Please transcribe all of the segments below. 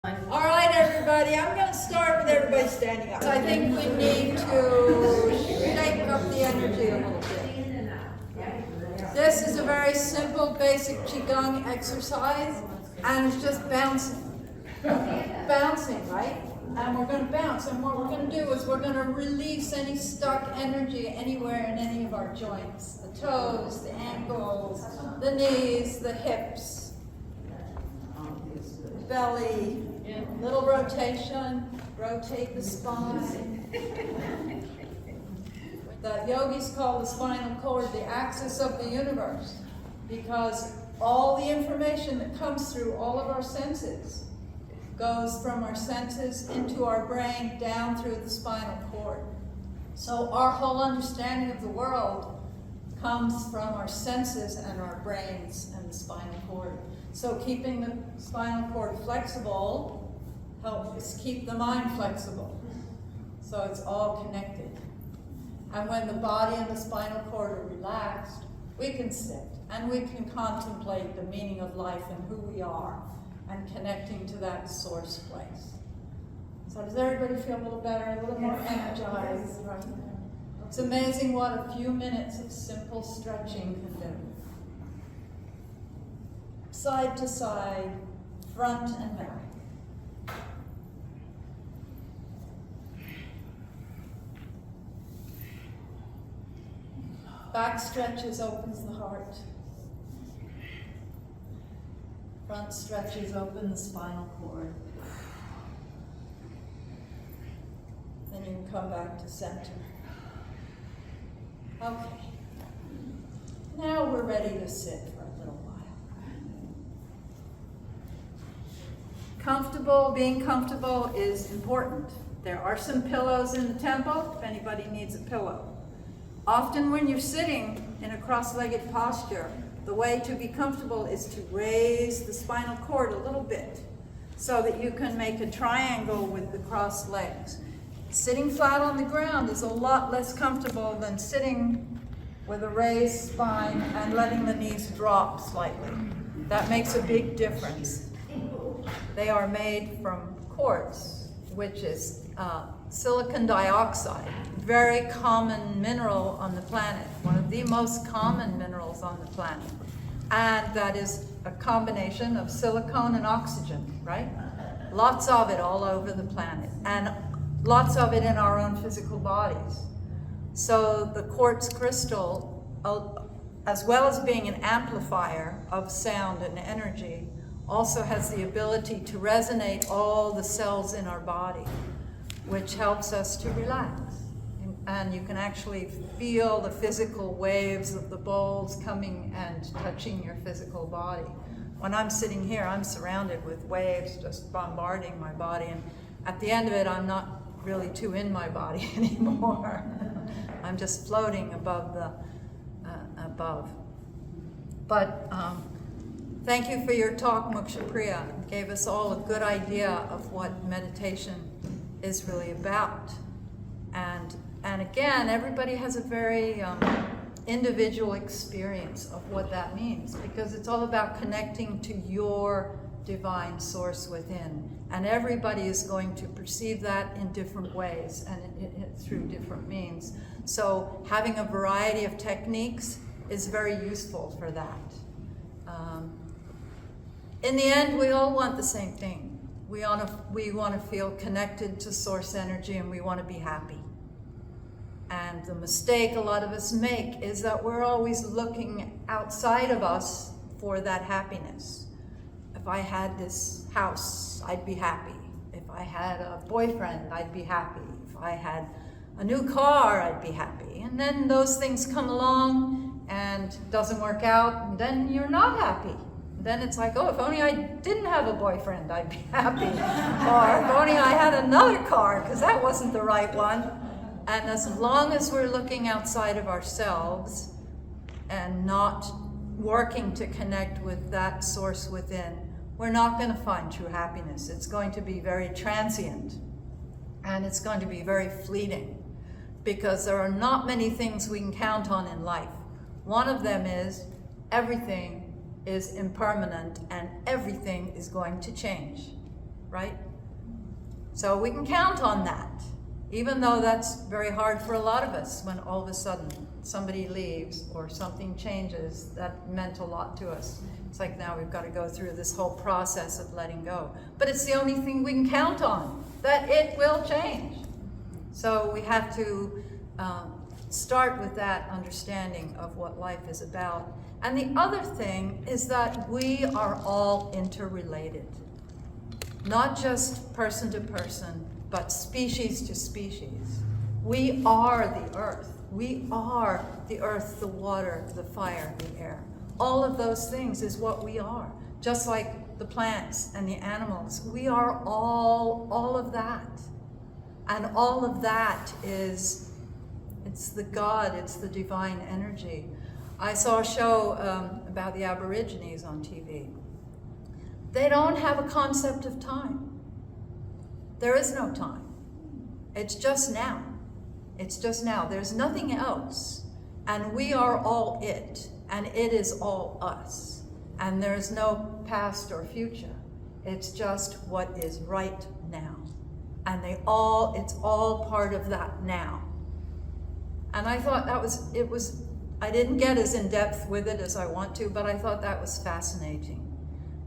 All right, everybody, I'm going to start with everybody standing up. I think we need to shake up the energy a little bit. This is a very simple, basic Qigong exercise, and it's just bouncing. Bouncing, right? And we're going to bounce, and what we're going to do is we're going to release any stuck energy anywhere in any of our joints. The toes, the ankles, the knees, the hips, the belly. Little rotation, rotate the spine. The yogis call the spinal cord the axis of the universe, because all the information that comes through all of our senses goes from our senses into our brain down through the spinal cord. So our whole understanding of the world comes from our senses and our brains and the spinal cord. So keeping the spinal cord flexible helps keep the mind flexible. So it's all connected. And when the body and the spinal cord are relaxed, we can sit and we can contemplate the meaning of life and who we are and connecting to that source place. So does everybody feel a little better, a little more energized right now? It's amazing what a few minutes of simple stretching can do. Side to side, front and back. Back stretches opens the heart. Front stretches open the spinal cord. Then you can come back to center. Okay. Now we're ready to sit for a little while. Being comfortable is important. There are some pillows in the temple if anybody needs a pillow. Often when you're sitting in a cross-legged posture, the way to be comfortable is to raise the spinal cord a little bit so that you can make a triangle with the crossed legs. Sitting flat on the ground is a lot less comfortable than sitting with a raised spine and letting the knees drop slightly. That makes a big difference. They are made from quartz, which is silicon dioxide, very common mineral on the planet, one of the most common minerals on the planet. And that is a combination of silicon and oxygen, right? Lots of it all over the planet, and lots of it in our own physical bodies. So the quartz crystal, as well as being an amplifier of sound and energy, also has the ability to resonate all the cells in our body, which helps us to relax. And you can actually feel the physical waves of the bowls coming and touching your physical body. When I'm sitting here, I'm surrounded with waves just bombarding my body, and at the end of it, I'm not really too in my body anymore. I'm just floating above the above. But thank you for your talk, Mokshapriya. It gave us all a good idea of what meditation is really about. And again, everybody has a very individual experience of what that means, because it's all about connecting to your divine source within. And everybody is going to perceive that in different ways and through different means. So having a variety of techniques is very useful for that. In the end, we all want the same thing. We want to feel connected to source energy, and we want to be happy. And the mistake a lot of us make is that we're always looking outside of us for that happiness. If I had this house, I'd be happy. If I had a boyfriend, I'd be happy. If I had a new car, I'd be happy. And then those things come along and it doesn't work out, and then you're not happy. Then it's like, oh, if only I didn't have a boyfriend, I'd be happy. Or if only I had another car, because that wasn't the right one. And as long as we're looking outside of ourselves and not working to connect with that source within, we're not going to find true happiness. It's going to be very transient, and it's going to be very fleeting, because there are not many things we can count on in life. One of them is everything is impermanent and everything is going to change. right? So we can count on that, even though that's very hard for a lot of us when all of a sudden somebody leaves or something changes. That meant a lot to us. It's like now we've got to go through this whole process of letting go. But it's the only thing we can count on, that it will change. So we have to start with that understanding of what life is about. And the other thing is that we are all interrelated. Not just person to person, but species to species. We are the earth. We are the earth, the water, the fire, the air. All of those things is what we are. Just like the plants and the animals. We are all of that. And all of that is, it's the God, it's the divine energy. I saw a show about the Aborigines on TV. They don't have a concept of time. There is no time. It's just now. It's just now. There's nothing else. And we are all it. And it is all us. And there's no past or future. It's just what is right now. And it's all part of that now. And I thought I didn't get as in depth with it as I want to, but I thought that was fascinating.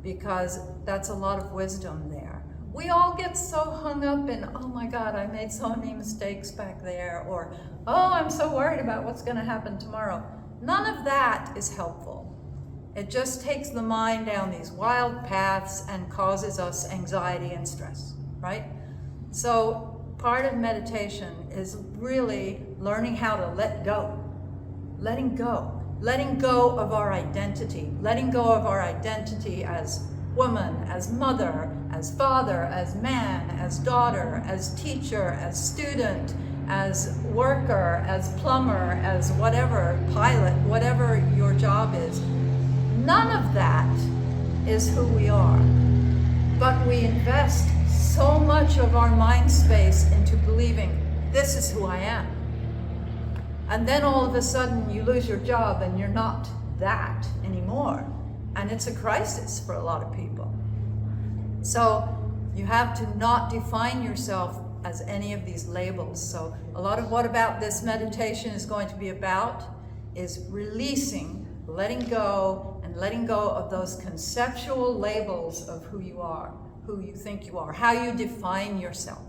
Because that's a lot of wisdom there. We all get so hung up in, oh my God, I made so many mistakes back there, or, oh, I'm so worried about what's going to happen tomorrow. None of that is helpful. It just takes the mind down these wild paths and causes us anxiety and stress, right? So part of meditation is really learning how to let go. Letting go. Letting go of our identity. Letting go of our identity as woman, as mother, as father, as man, as daughter, as teacher, as student, as worker, as plumber, as whatever, pilot, whatever your job is. None of that is who we are. But we invest so much of our mind space into believing this is who I am. And then all of a sudden you lose your job and you're not that anymore. And it's a crisis for a lot of people. So you have to not define yourself as any of these labels. So a lot of what about this meditation is going to be about is releasing, letting go, and letting go of those conceptual labels of who you are, who you think you are, how you define yourself.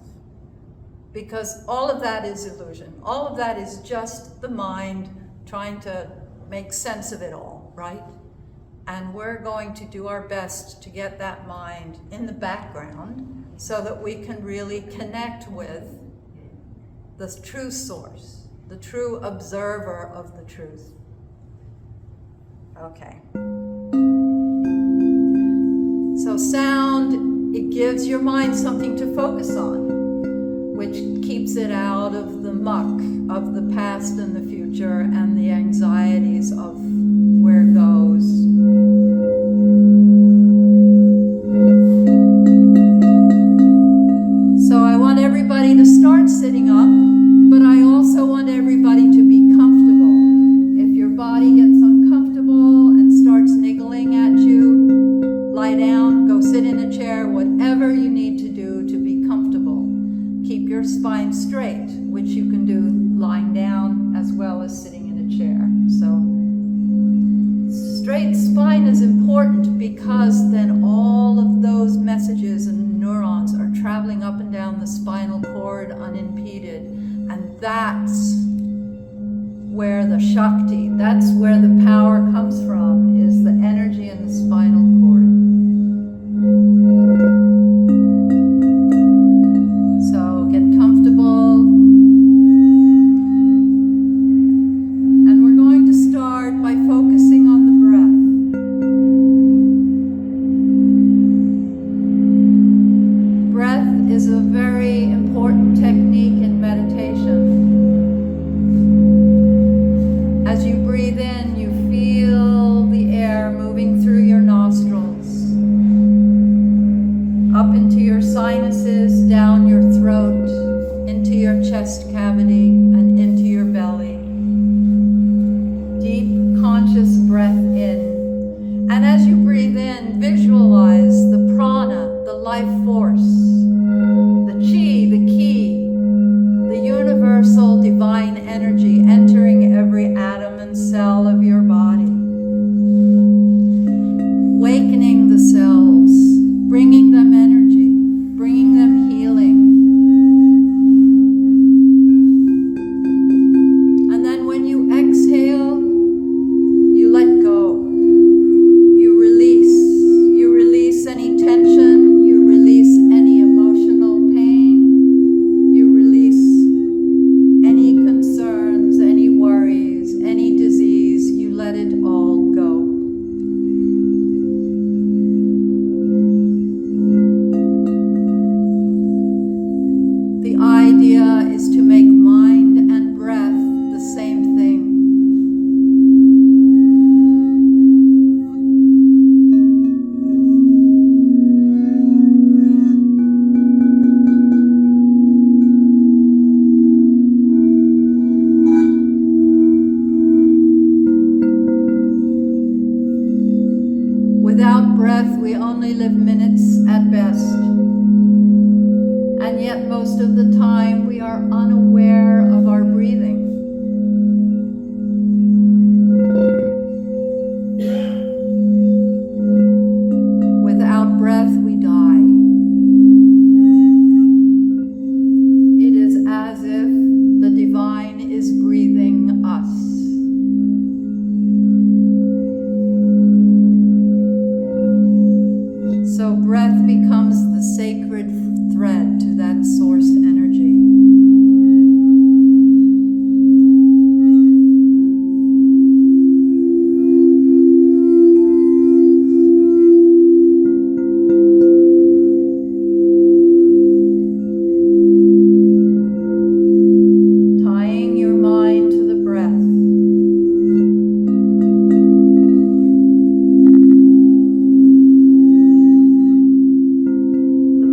Because all of that is illusion. All of that is just the mind trying to make sense of it all, right? And we're going to do our best to get that mind in the background so that we can really connect with the true source, the true observer of the truth. Okay. So sound, it gives your mind something to focus on, which keeps it out of the muck of the past and the future and the anxieties of where it goes. So I want everybody to start sitting up, but I also want everybody to be comfortable. If your body gets uncomfortable and starts niggling at you, lie down, go sit in a chair, whatever you need to do to be comfortable. Keep your spine straight, which you can do lying down as well as sitting in a chair. So straight spine is important because then all of those messages and neurons are traveling up and down the spinal cord unimpeded. And that's where the Shakti, that's where the power comes from, is the energy in the spinal cord. So get comfortable. And we're going to start by focusing on the breath. Breath is a very important technique in meditation. As you breathe in, you feel the air breath, we only live minutes at best. And yet most of the time we are unaware of our breathing. Without breath, we die. It is as if the divine is breathing us. So breath becomes the sacred thread to that source energy. Tying your mind to the breath. The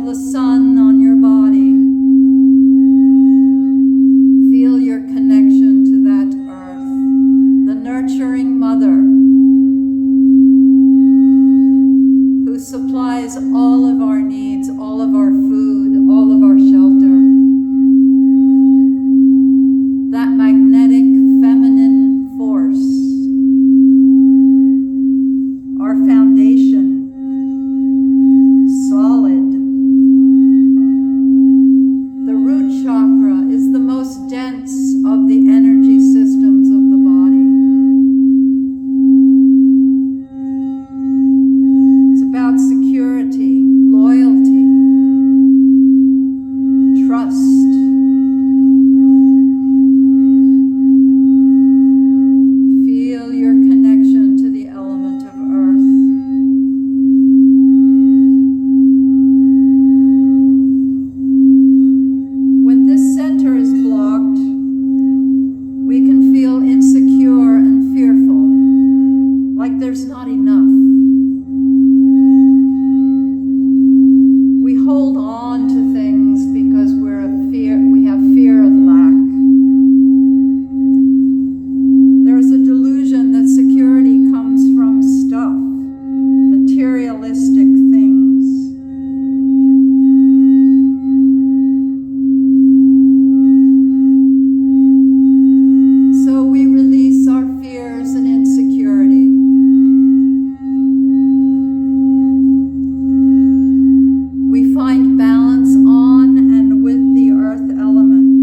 the sun on your body. Feel your connection to that earth, the nurturing mother who supplies all of our needs, all of our food, all of our shelter. That magnetic feminine force, our foundation, solid. The root chakra is the most dense of the energy systems of the body. It's about security, loyalty, trust. Feel your connection to the element of earth. When this center is blocked, we can feel insecure and fearful, like there's not enough. We hold on to things because we have fear of lack. There's a delusion that security comes from stuff, materialistic things. So we release our fears and insecurity. We find balance on and with the earth element.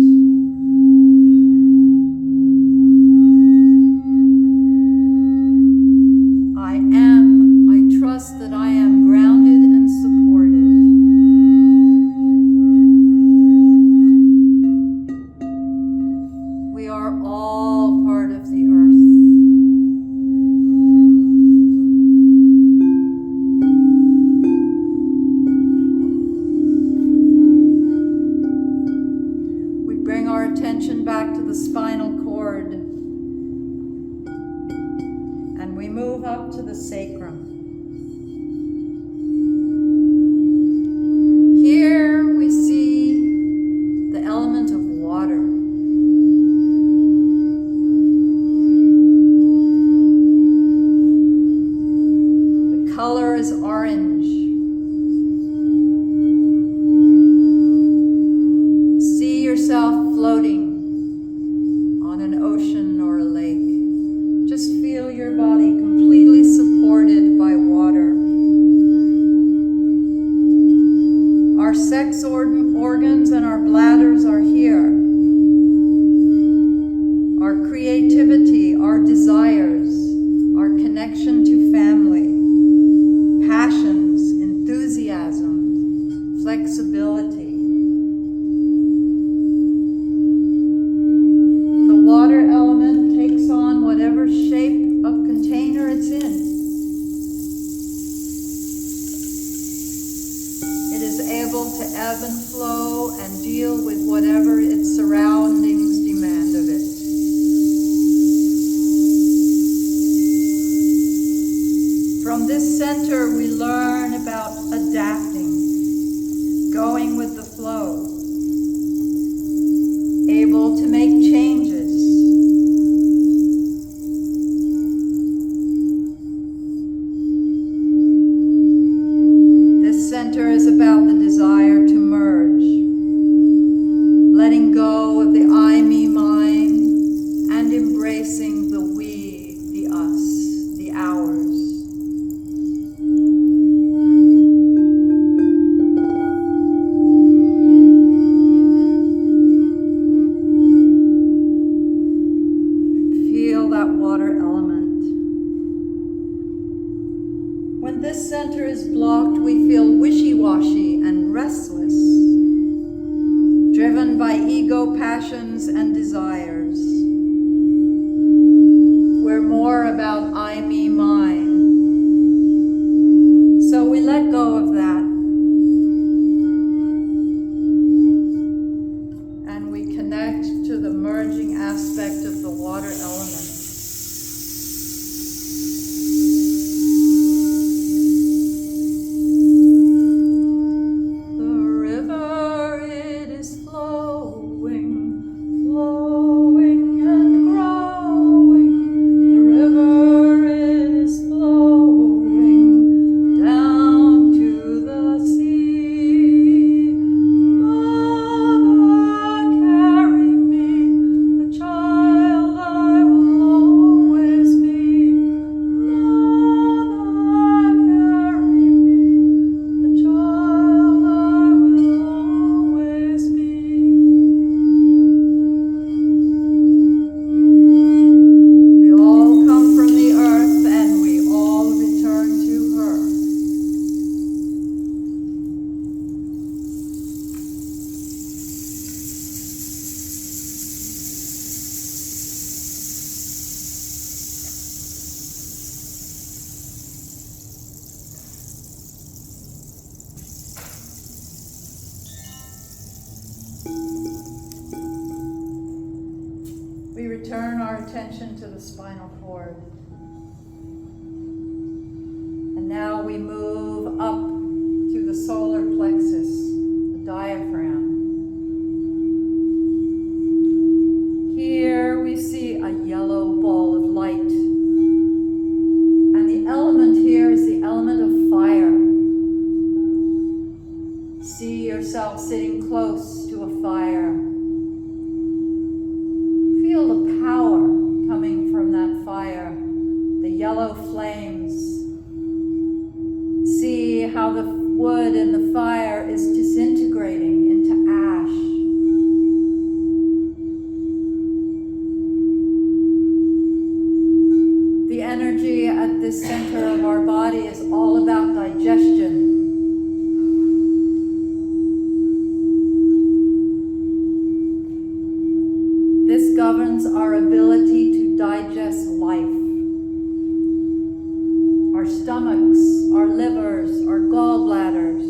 I trust that I am grounded and supported. We are all part of the earth. We bring our attention back to the spinal cord and we move up to the sacrum. Here we see the element of water. The color is orange. See yourself floating on an ocean or a lake. Just feel your body completely supported by water. Our sex organs and our bladders are here. Our creativity, our desires, our connection to family, passions, enthusiasm, flexibility. The water element takes on whatever shape of container it's in. It is able to ebb and flow and deal with whatever its surroundings demand of it. From this center, we learn about adapting, going with the flow, able to make changes. This center is about the desire to merge, letting go of the I attention to the spinal cord. And now we move up to the solar plexus, the diaphragm. Here we see a yellow ball of light. And the element here is the element of fire. See yourself sitting close to a fire. Feel the power coming from that fire, the yellow flames. See how the wood in the fire is disintegrating into ash. The energy at this center of our body is all about digestion. This governs our ability to digest life. Our stomachs, our livers, our gallbladders.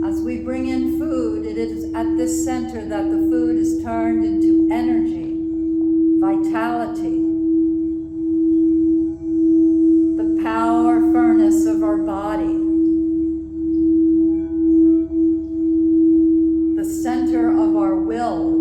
As we bring in food, it is at this center that the food is turned into energy, vitality, the power furnace of our body, the center of our wills.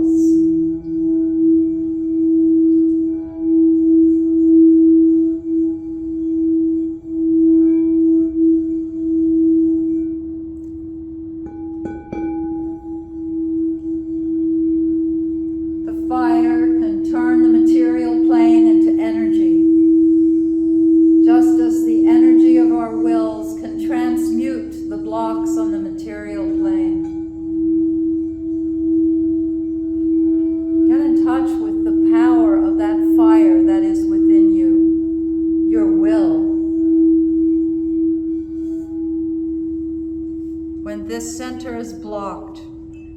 This center is blocked.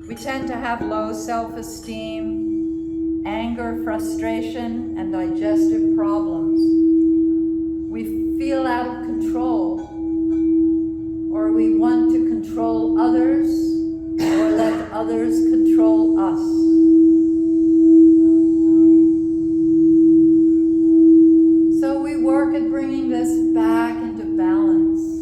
We tend to have low self-esteem, anger, frustration, and digestive problems. We feel out of control, or we want to control others, or let others control us. So we work at bringing this back into balance.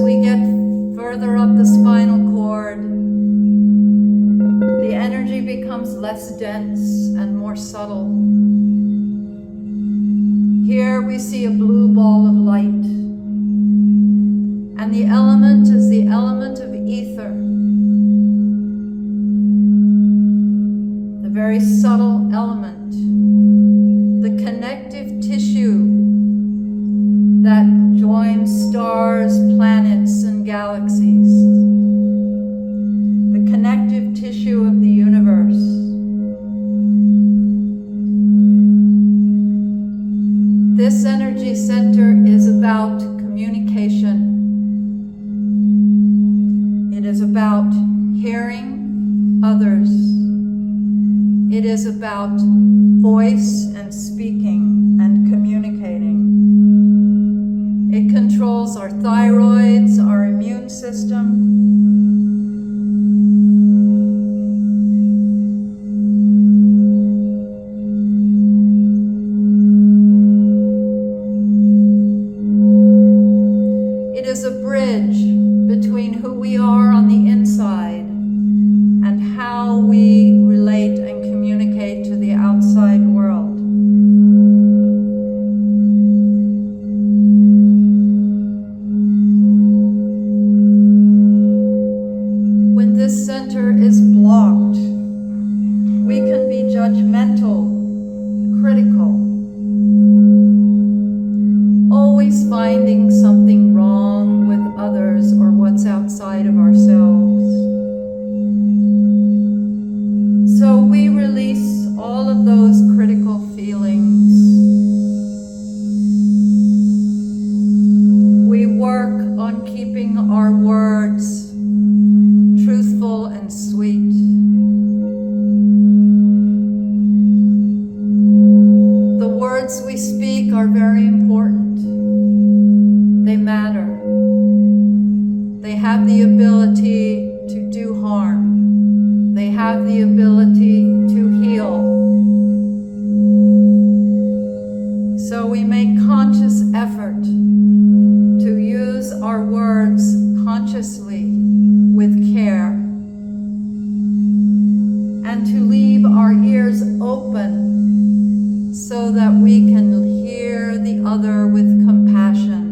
we get further up the spinal cord, the energy becomes less dense and more subtle. Here we see a blue ball of light, and the element is the element of ether, the very subtle element, the connective tissue that joins stars, planets, and galaxies, the connective tissue of the universe. This energy center is about communication. It is about hearing others. It is about voice and speaking and communicating. It controls our thyroids, our immune system. It is a bridge between who we are on the inside and how we relate and communicate to the outside world. When this center is blocked, we can be judgmental, critical, always finding something wrong with others or what's outside of ourselves. So we release all of those critical feelings. We work on keeping our words truthful and sweet. The words we speak are very important. They matter. They have the ability to do harm. They have the ability to heal. So we make conscious effort to use our words consciously with care and to leave our ears open so that we can hear the other with compassion.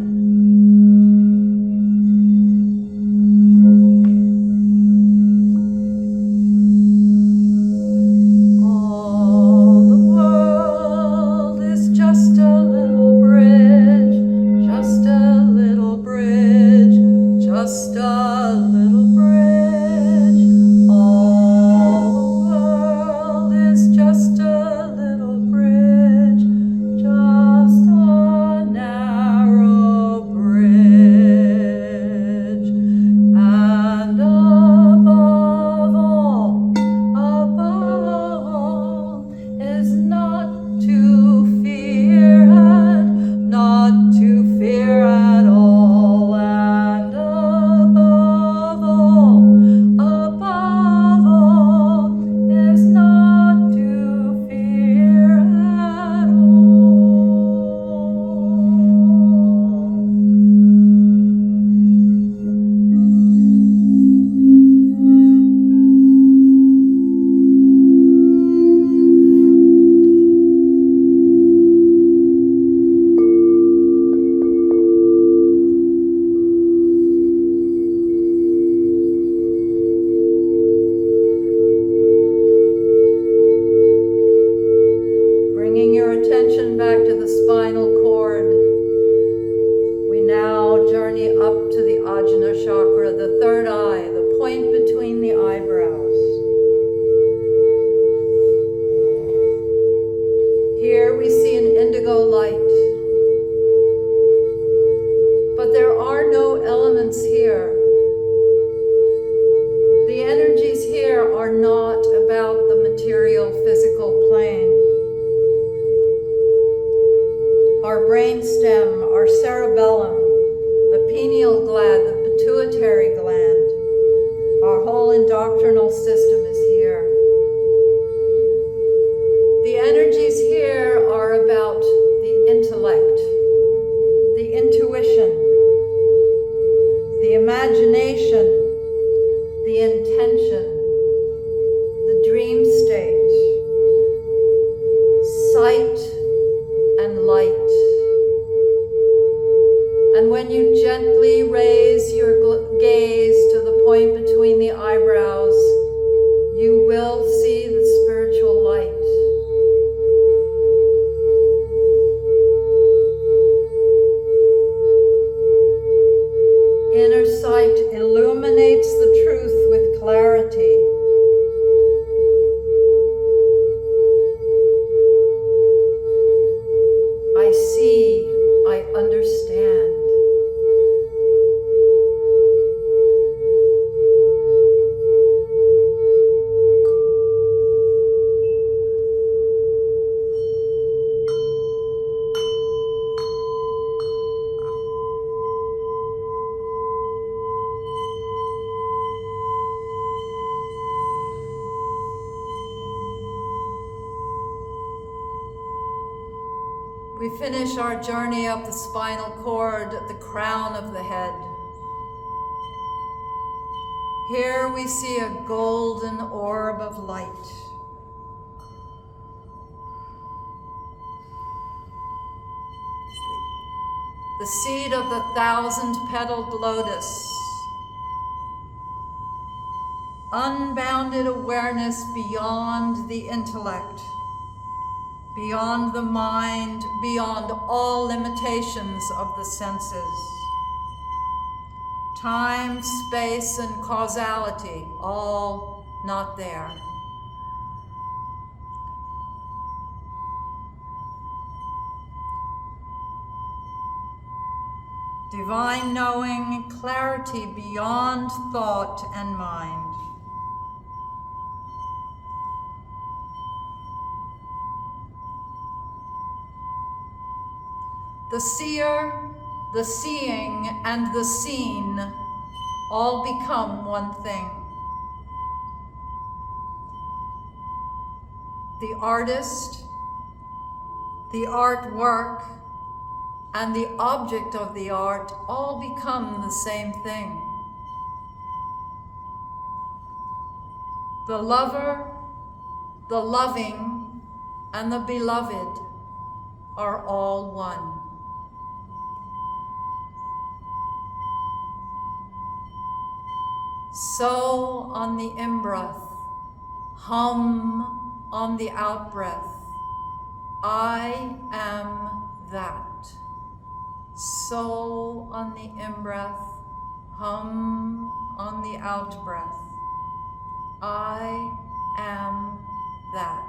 Our brainstem, our cerebellum, the pineal gland, the pituitary gland, imagination, the intention, the dream state, sight and light. And when you gently raise your gaze to the point between the eyebrows, you will see the spiritual light. Inner sight illuminates the truth with clarity. I see, I understand. We finish our journey up the spinal cord at the crown of the head. Here we see a golden orb of light. The seed of the 1,000-petaled lotus. Unbounded awareness beyond the intellect, beyond the mind, beyond all limitations of the senses. Time, space, and causality, all not there. Divine knowing, clarity beyond thought and mind. The seer, the seeing, and the seen all become one thing. The artist, the artwork, and the object of the art all become the same thing. The lover, the loving, and the beloved are all one. So on the in-breath, hum on the out-breath, I am that. So on the in-breath, hum on the out-breath, I am that.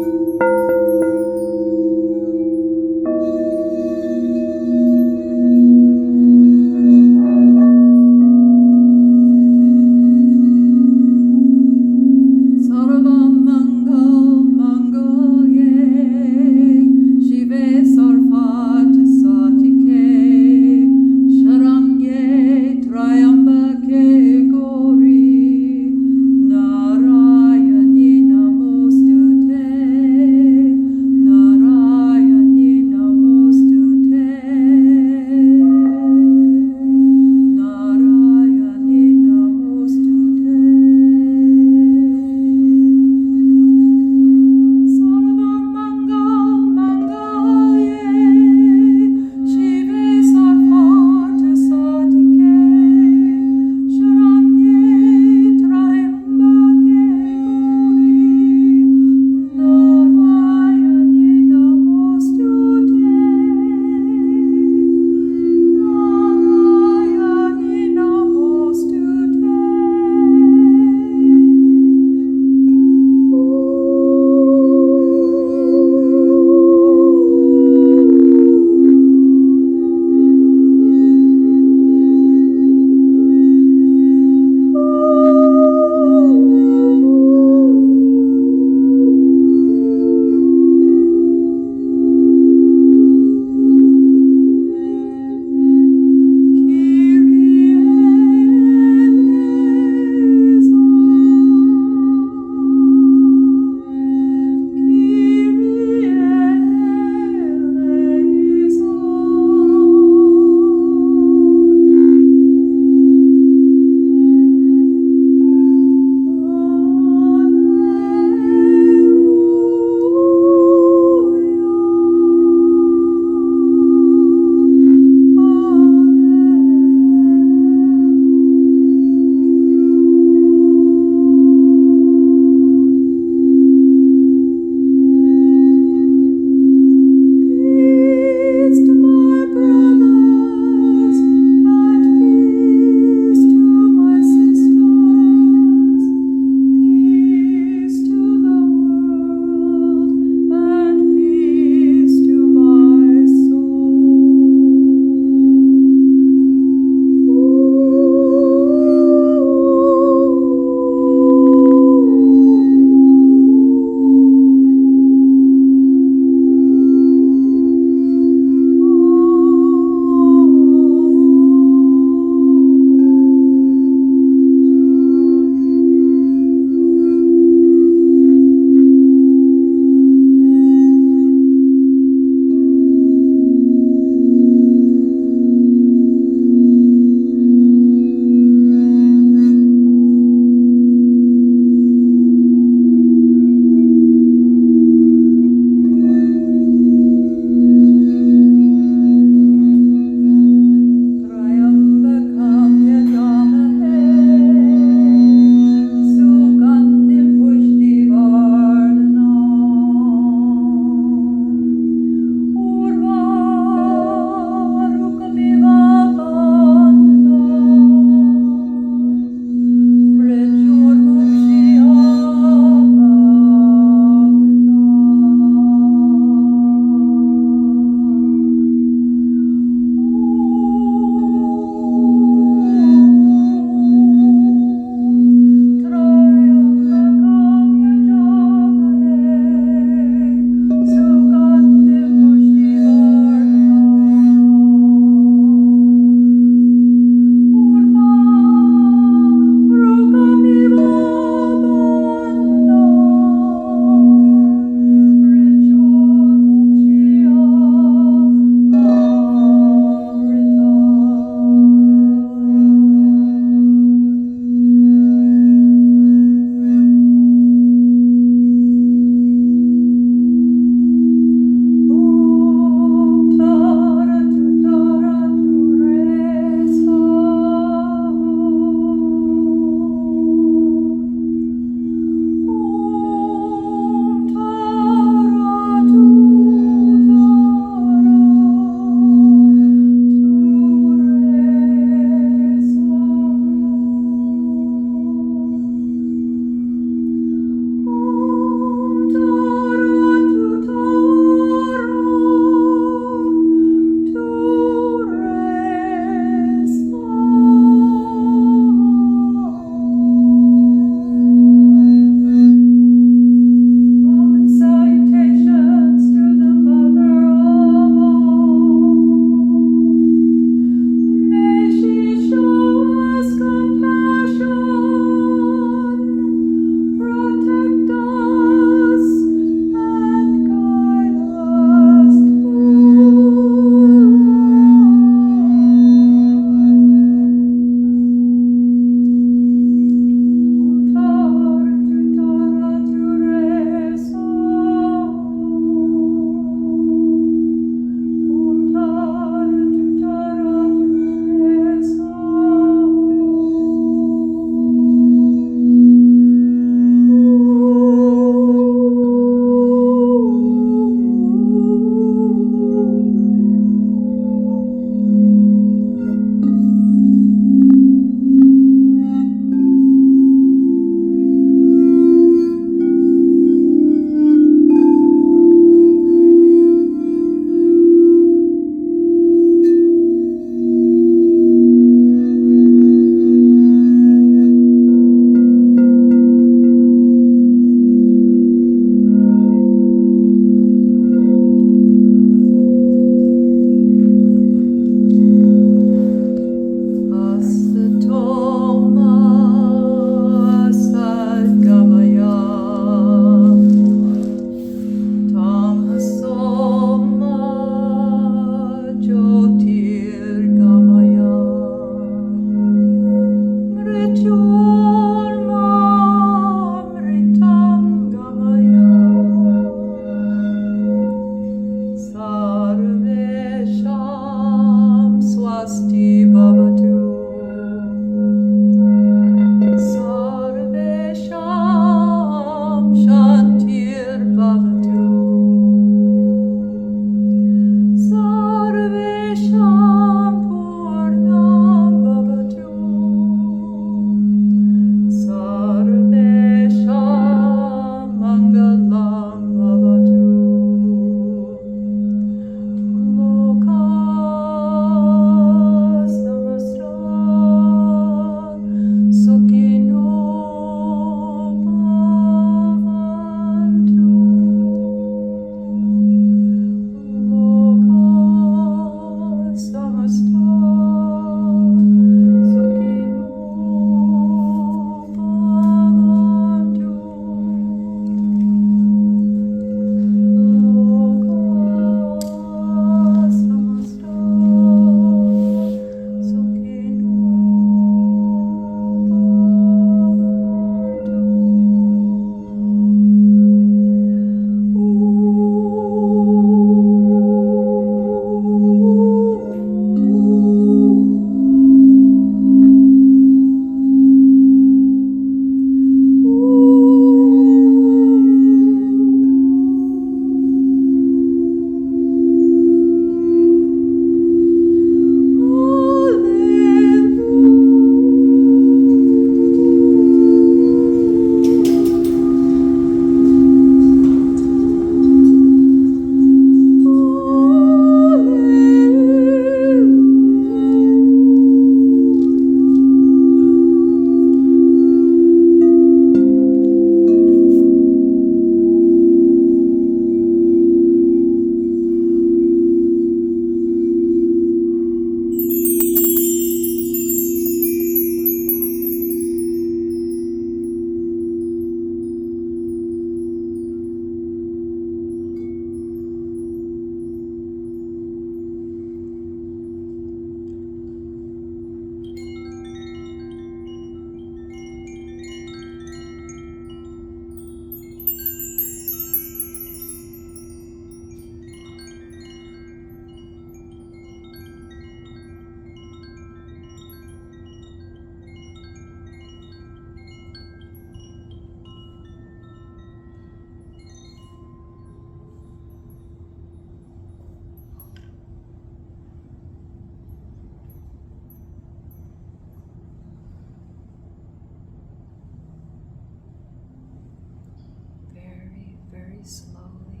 Slowly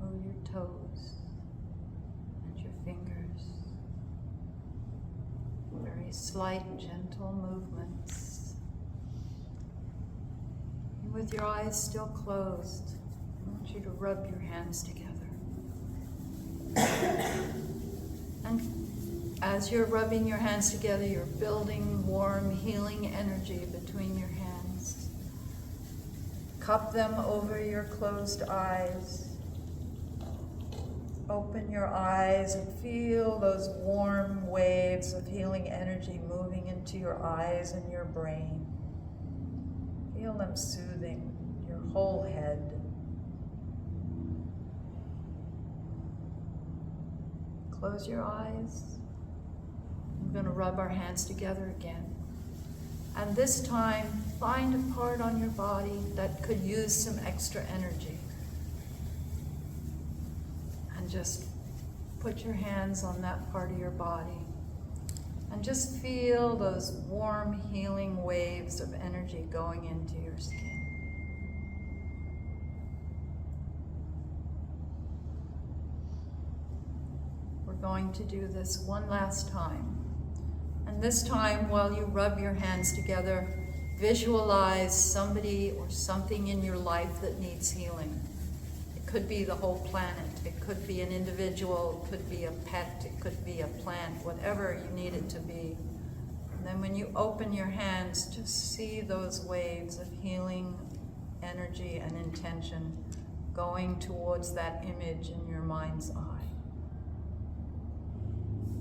move your toes and your fingers. Very slight, gentle movements. And with your eyes still closed, I want you to rub your hands together. And as you're rubbing your hands together, you're building warm, healing energy between your hands. Cup them over your closed eyes. Open your eyes and feel those warm waves of healing energy moving into your eyes and your brain. Feel them soothing your whole head. Close your eyes. I'm going to rub our hands together again. And this time, find a part on your body that could use some extra energy. And just put your hands on that part of your body. And just feel those warm, healing waves of energy going into your skin. We're going to do this one last time. And this time, while you rub your hands together, visualize somebody or something in your life that needs healing. It could be the whole planet. It could be an individual. It could be a pet. It could be a plant, whatever you need it to be. And then when you open your hands, just see those waves of healing energy and intention going towards that image in your mind's eye,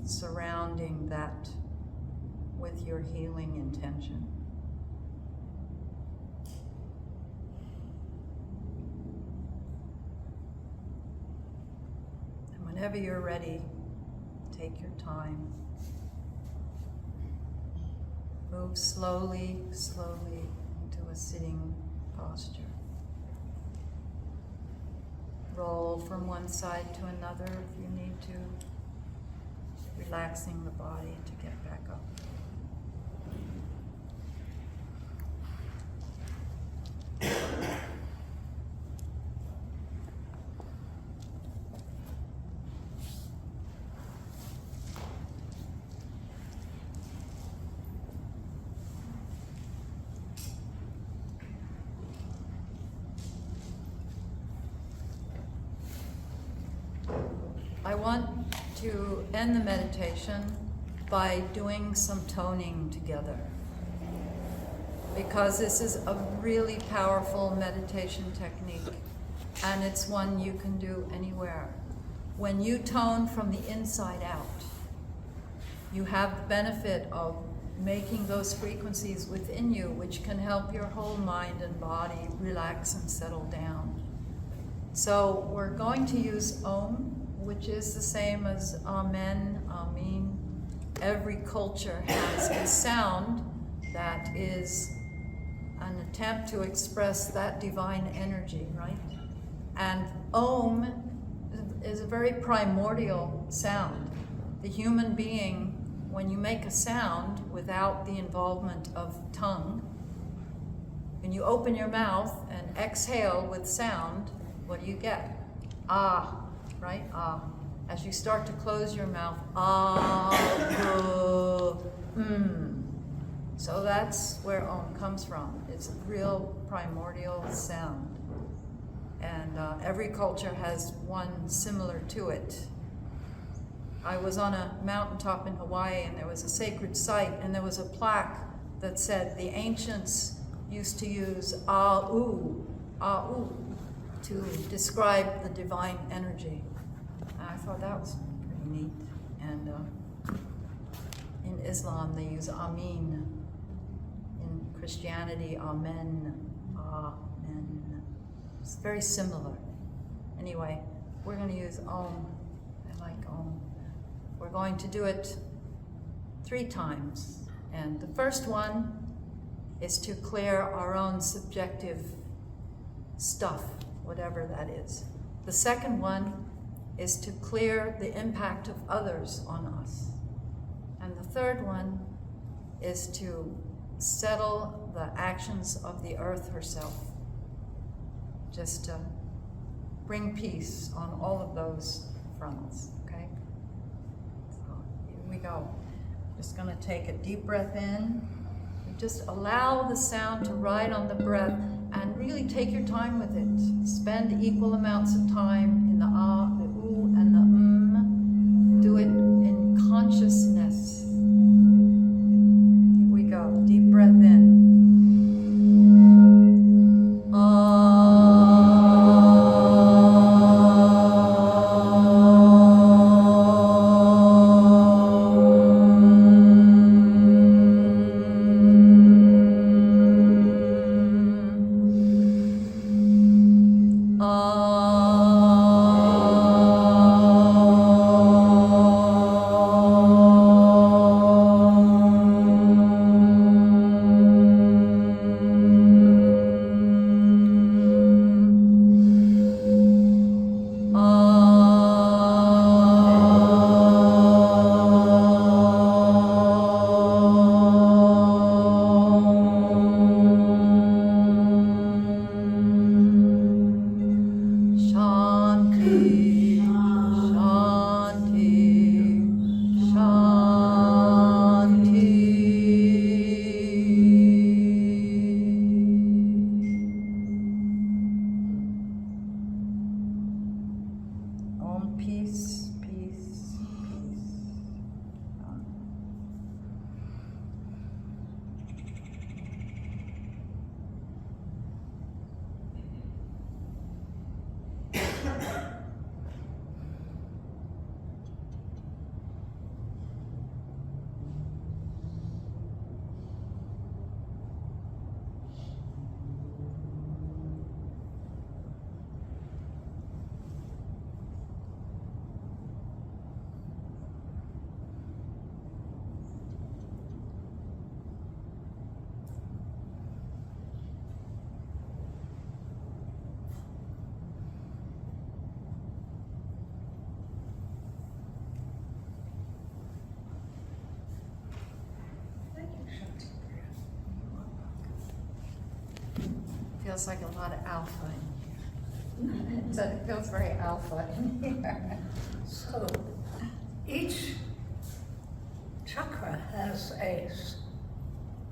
surrounding that with your healing intention. And whenever you're ready, take your time. Move slowly, slowly into a sitting posture. Roll from one side to another if you need to, relaxing the body to get back up. I want to end the meditation by doing some toning together, because this is a really powerful meditation technique, and it's one you can do anywhere. When you tone from the inside out, you have the benefit of making those frequencies within you, which can help your whole mind and body relax and settle down. So we're going to use Om, which is the same as Amen, Amin. Every culture has a sound that is an attempt to express that divine energy, right? And Om is a very primordial sound. The human being, when you make a sound without the involvement of tongue, when you open your mouth and exhale with sound, what do you get? Ah. Right? Ah. As you start to close your mouth, ah, So that's where Om comes from. It's a real primordial sound. And every culture has one similar to it. I was on a mountaintop in Hawaii, and there was a sacred site, and there was a plaque that said the ancients used to use ah-oo, to describe the divine energy. And I thought that was pretty neat. And in Islam, they use Amin. In Christianity, Amen, Amen. It's very similar. Anyway, we're going to use Om. I like Om. We're going to do it 3 times. And the first one is to clear our own subjective stuff, whatever that is. The second one is to clear the impact of others on us. And the third one is to settle the actions of the earth herself. Just to bring peace on all of those fronts, okay? So here we go. Just gonna take a deep breath in. Just allow the sound to ride on the breath and really take your time with it. Spend equal amounts of time in the ah, the oo, and the Do it in consciousness. Here we go. Deep breath in. feels like a lot of alpha in here. So it feels very alpha in here. So each chakra has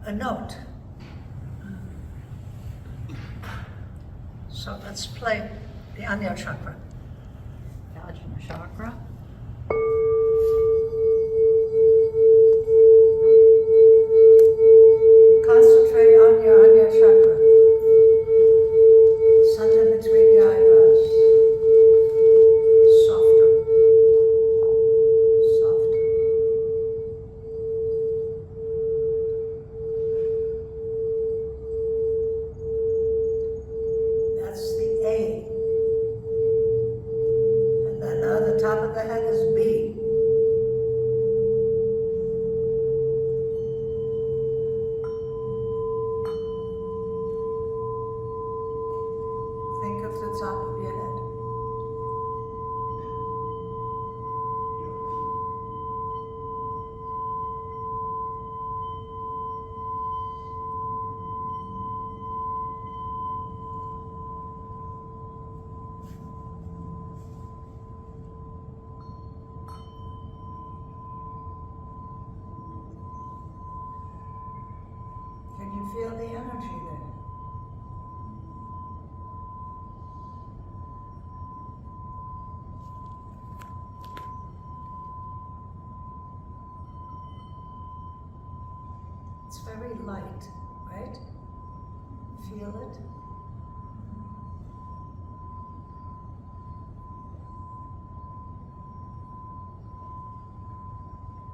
a note. So let's play the Anya chakra. Vajra chakra. Concentrate on your Anya chakra. Center between the eyebrows. Softer. Softer. That's the A. And then the top of the head is B. Think of the top of your head. Can you feel the energy there? It's very light, right? Feel it?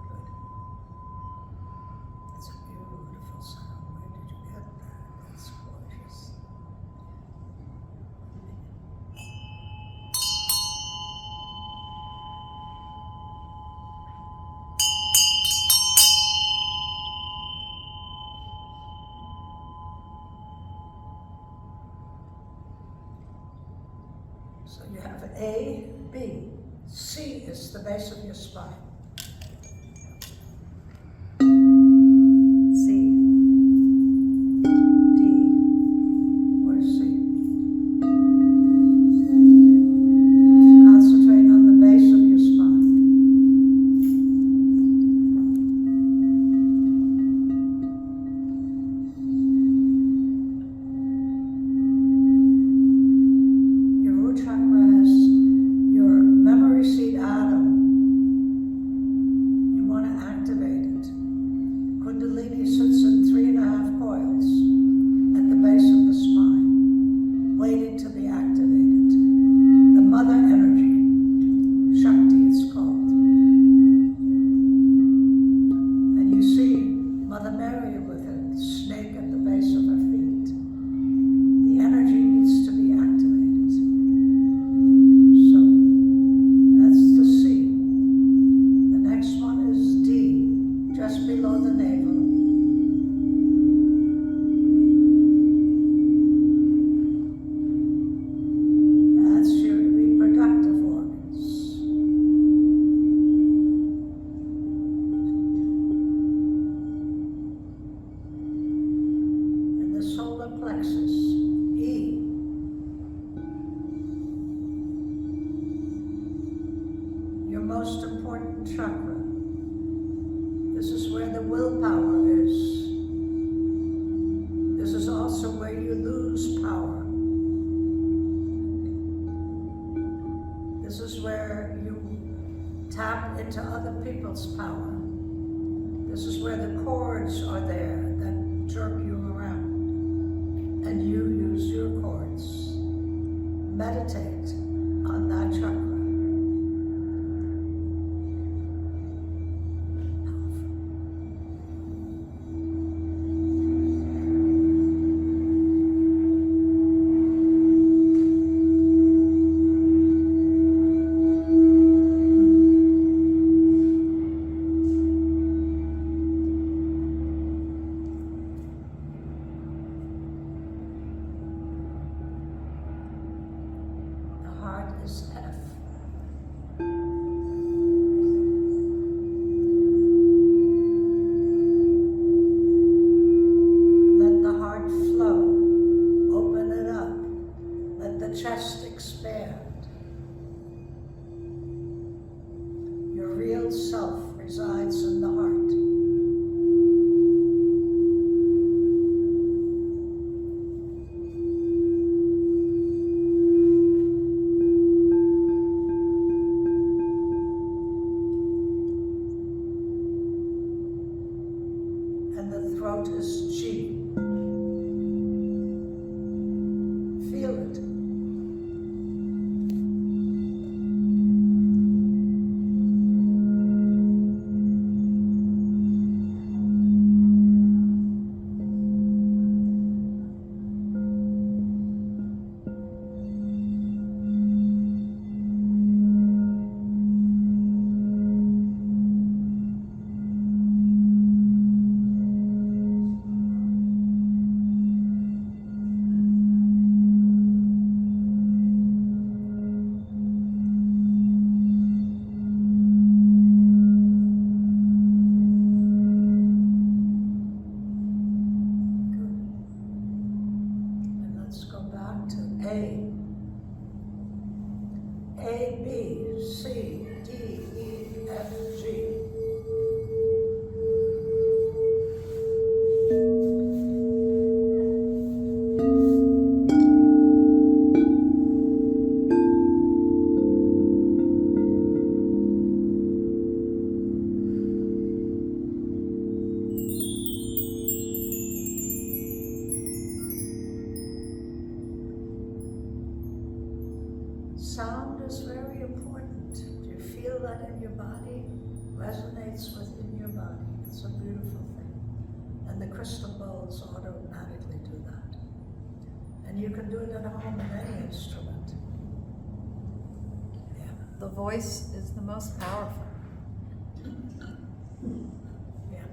Good. That's a beautiful sound. Where did you get that? That's gorgeous. So you have A, B. C is the base of your spine. C. D. Or C. Concentrate on the base of your spine. Your root chakra has your memory seed atom. You want to activate it. Kundalini sits in 3.5 coils at the base of the spine, waiting to be activated. The mother energy, Shakti it's called. And you see Mother Mary with a snake at the base of her feet. The energy needs to be activated. So that's the C. The next one is D, just below the navel. That's your reproductive organs. And the solar plexus, E. Your most important chakra. This is where the willpower is. This is also where you lose power. This is where you tap into other people's power. This is where the cords are there that jerk you around. And you use your cords. Meditate on that chakra. the throat is G. Feel it. A, B, C, D, E, F, G. Sound is very important. Do you feel that in your body? Resonates within your body. It's a beautiful thing. And the crystal bowls automatically do that. And you can do it at home with any instrument. Yeah. The voice is the most powerful. Yeah.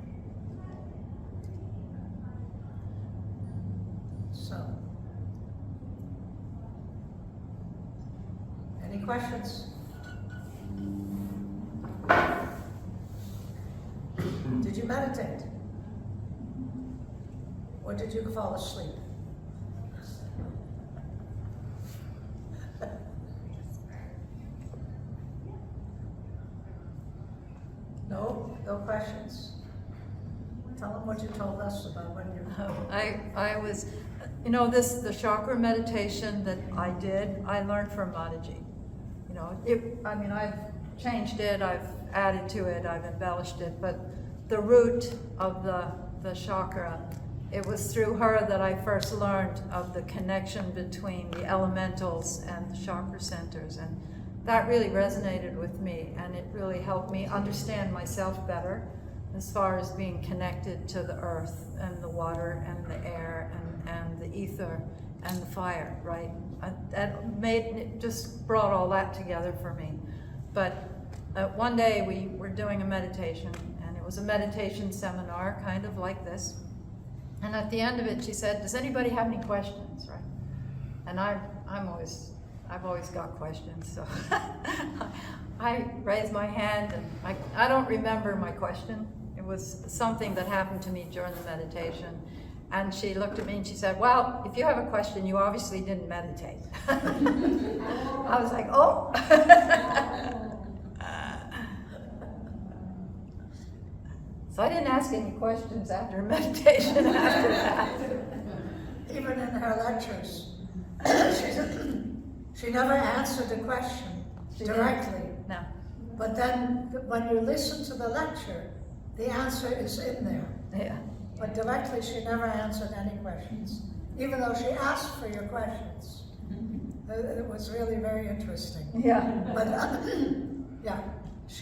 So, any questions? Did you meditate? Or did you fall asleep? No? No questions? Tell them what you told us about when you... I was, the chakra meditation that I did, I learned from Mataji. I've changed it, I've added to it, I've embellished it, but the root of the chakra, it was through her that I first learned of the connection between the elementals and the chakra centers, and that really resonated with me, and it really helped me understand myself better as far as being connected to the earth and the water and the air and the ether and the fire, right? It just brought all that together for me. But one day we were doing a meditation, and it was a meditation seminar, kind of like this. And at the end of it, she said, "Does anybody have any questions?" Right? And I've always got questions, so I raised my hand, and I don't remember my question. It was something that happened to me during the meditation. And she looked at me and she said, "Well, if you have a question, you obviously didn't meditate." I was like, "Oh." So I didn't ask any questions after meditation after that. Even in her lectures, she never answered a question directly. No. But then when you listen to the lecture, the answer is in there. Yeah. But directly, she never answered any questions, even though she asked for your questions. It was really very interesting. Yeah. But yeah,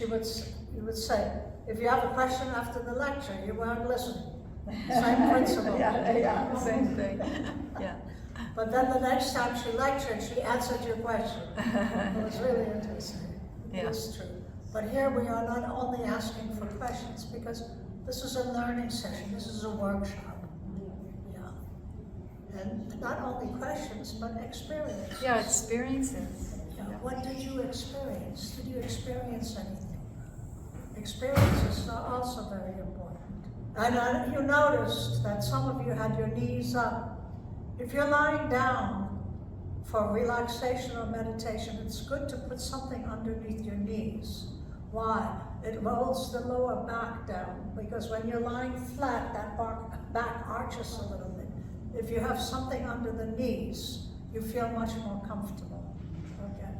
you would say, if you have a question after the lecture, you weren't listening. Same principle. Yeah, same thing. Yeah. But then the next time she lectured, she answered your question. It was really interesting. It Yeah. was true. But here we are not only asking for questions, because this is a learning session, this is a workshop. Yeah. And not only questions, but experience. Yeah, experiences. Yeah. What did you experience? Did you experience anything? Experiences are also very important. And you noticed that some of you had your knees up. If you're lying down for relaxation or meditation, it's good to put something underneath your knees. Why? It rolls the lower back down, because when you're lying flat, that back arches a little bit. If you have something under the knees, you feel much more comfortable. Okay?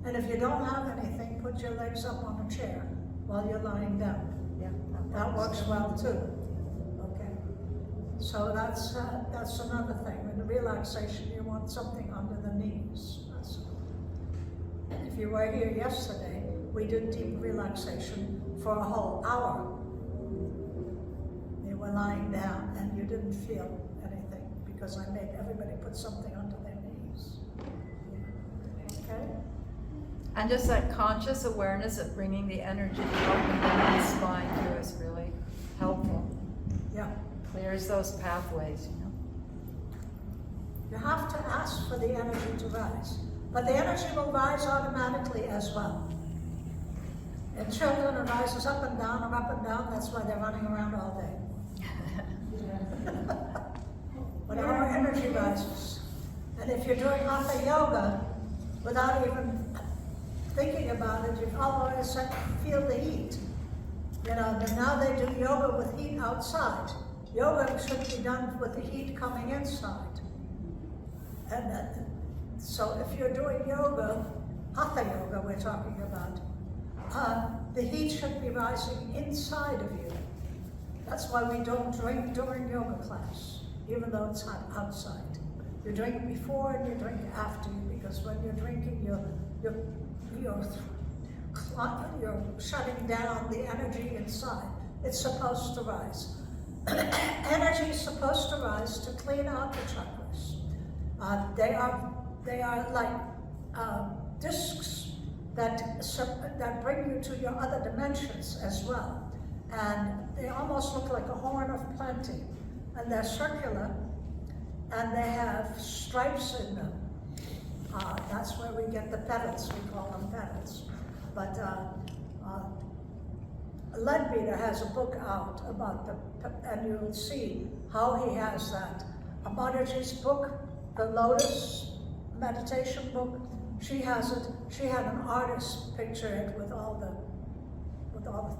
And if you don't have anything, put your legs up on a chair while you're lying down. Yeah. That works well too. Okay. So that's another thing. In the relaxation, you want something under the knees. If you were here yesterday, we did deep relaxation for a whole hour. You were lying down and you didn't feel anything because I made everybody put something under their knees. Okay? And just that conscious awareness of bringing the energy up and down the spine too is really helpful. Yeah. Clears those pathways, you know. You have to ask for the energy to rise. But the energy will rise automatically as well. In children, it rises up and down or up and down. That's why they're running around all day. But our energy rises. And if you're doing hatha yoga, without even thinking about it, you always feel the heat. You know, and now they do yoga with heat outside. Yoga should be done with the heat coming inside. And so if you're doing yoga, hatha yoga we're talking about, the heat should be rising inside of you. That's why we don't drink during yoga class, even though it's hot outside. You drink before and you drink after you, because when you're drinking, you're shutting down the energy inside. It's supposed to rise. Energy is supposed to rise to clean out the chakras. They are like discs that bring you to your other dimensions as well. And they almost look like a horn of plenty. And they're circular, and they have stripes in them. That's where we get the petals, we call them petals. But Leadbeater has a book out about and you'll see how he has that. Mataji's book, the Lotus meditation book, she has it. She had an artist picture it with all the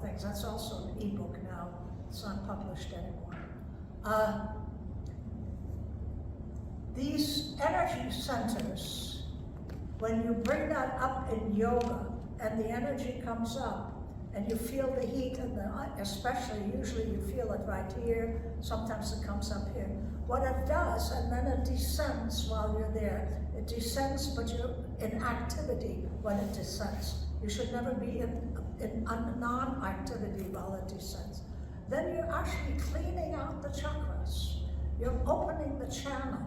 things. That's also an ebook now. It's not published anymore. These energy centers, when you bring that up in yoga and the energy comes up and you feel the heat, and usually you feel it right here, sometimes it comes up here. What it does, and then it descends while you're there. It descends, but you're in activity when it descends. You should never be in non-activity while it descends. Then you're actually cleaning out the chakras. You're opening the channel.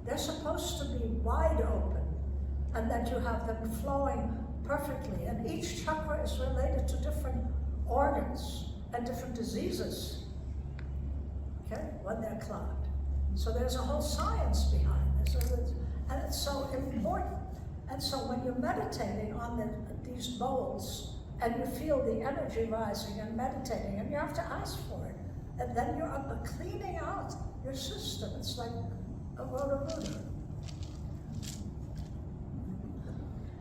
They're supposed to be wide open, and that you have them flowing perfectly. And each chakra is related to different organs and different diseases, okay, when they're clogged. So there's a whole science behind this, and it's so important. And so when you're meditating on these bowls, and you feel the energy rising and meditating, and you have to ask for it, and then you're cleaning out your system. It's like a rotor.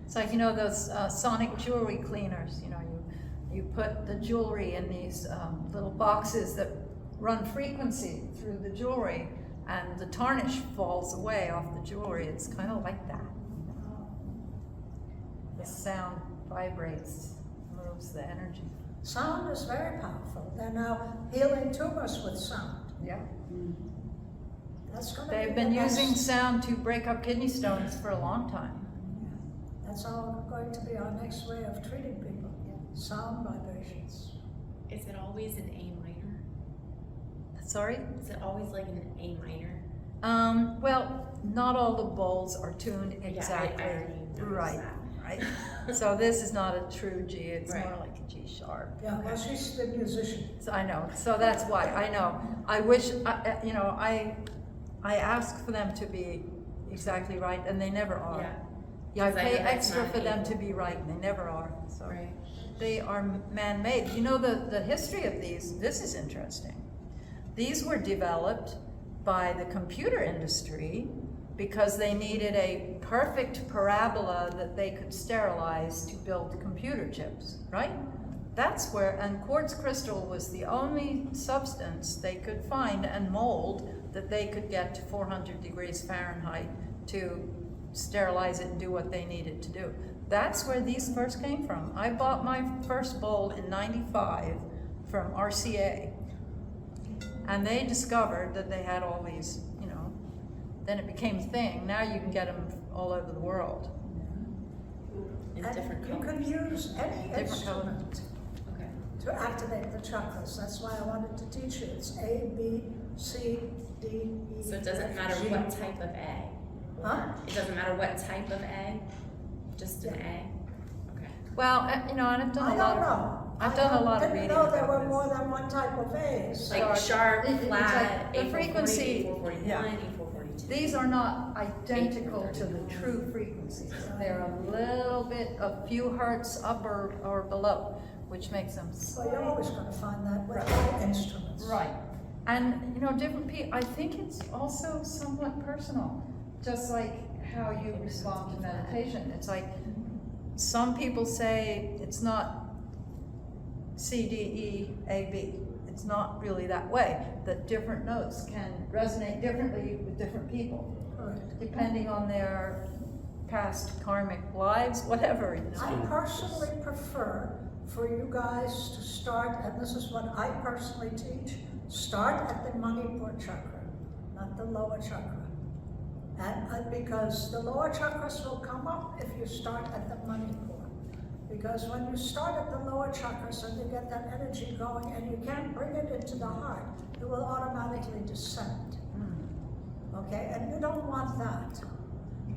It's like, you know, those sonic jewelry cleaners, you know, you put the jewelry in these little boxes that run frequency through the jewelry, and the tarnish falls away off the jewelry. It's kind of like that. The sound vibrates, moves the energy. Sound is very powerful. They're now healing tumors with sound. Yeah. That's going to They've been using sound to break up kidney stones for a long time. That's all going to be our next way of treating people. Sound vibrations. Is it always an A minor? Sorry? Is it always like an A minor? Well, not all the bowls are tuned exactly right. So this is not a true G, it's more like a G sharp. Yeah, well, she's the musician. So I know, so that's why, I know. I wish, you know, I ask for them to be exactly right, and they never are. Yeah, I pay extra for them to be right, and they never are. So they are man-made. You know, the history of these, this is interesting. These were developed by the computer industry because they needed a perfect parabola that they could sterilize to build computer chips, right? That's where, and quartz crystal was the only substance they could find and mold that they could get to 400 degrees Fahrenheit to sterilize it and do what they needed to do. That's where these first came from. I bought my first bowl in '95 from RCA. And they discovered that they had all these, you know, then it became a thing. Now you can get them all over the world. In And different you colors. can use any Different instrument Okay. to activate the chakras. That's why I wanted to teach you. It's A, B, C, D, E. So it doesn't matter G. what type of A? Huh? It doesn't matter what type of A? Just an A? Okay. Well, you know, and I've done I a don't lot of, know. I've done a lot of I reading didn't know there about were this. more than one type of A's. Like sharp, It's flat, like the A440, frequency- A441, yeah. A442. These are not identical to the true frequencies. They're a little bit, a few hertz up or below, which makes them Well, you're always going to find that with Right. all instruments. right. And, you know, different people, I think it's also somewhat personal, just like how you respond to meditation. It's like, some people say it's not C, D, E, A, B. It's not really that way, that different notes can resonate differently with different people, Correct. depending on their past karmic lives, whatever. You know. I personally prefer for you guys to start, and this is what I personally teach, start at the Manipur chakra, not the lower chakra. And because the lower chakras will come up if you start at the Manipur. Because when you start at the lower chakras and you get that energy going and you can't bring it into the heart, it will automatically descend. Okay, and you don't want that.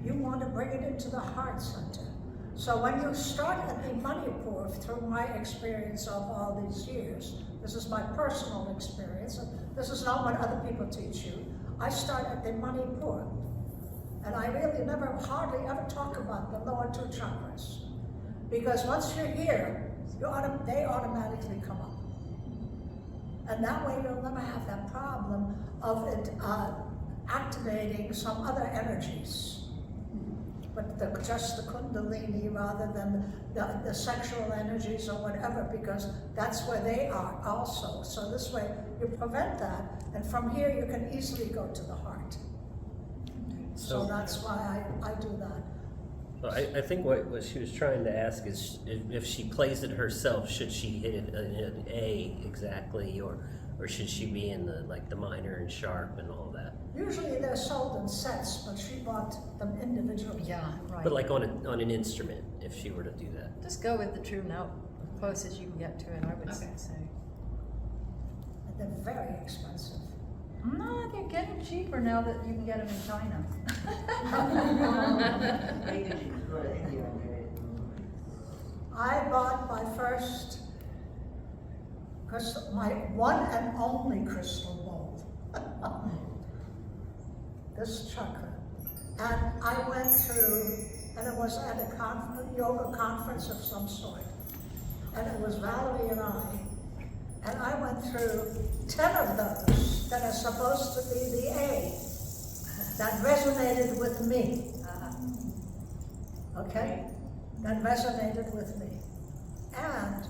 You want to bring it into the heart center. So when you start at the Manipur, through my experience of all these years, this is my personal experience, and this is not what other people teach you. I start at the Manipur, and I really hardly ever talk about the lower two chakras. Because once you're here, they automatically come up. And that way you'll never have that problem of it activating some other energies. But just the Kundalini rather than the sexual energies or whatever, because that's where they are also. So this way you prevent that, and from here you can easily go to the heart. So that's why I do that. Well, I think what she was trying to ask is if she plays it herself, should she hit it an A exactly, or should she be in the minor and sharp and all that? Usually they're sold in sets, but she bought them individually. Yeah, right. But like on an instrument, if she were to do that. Just go with the true note, as close as you can get to it, I would Okay. say. And they're very expensive. No, they're getting cheaper now that you can get them in China. I bought my first crystal, my one and only crystal bowl. This chakra. And I went through, and it was at a yoga conference of some sort. And it was Valerie and I went through 10 of those that are supposed to be the A that resonated with me. Okay? That resonated with me. And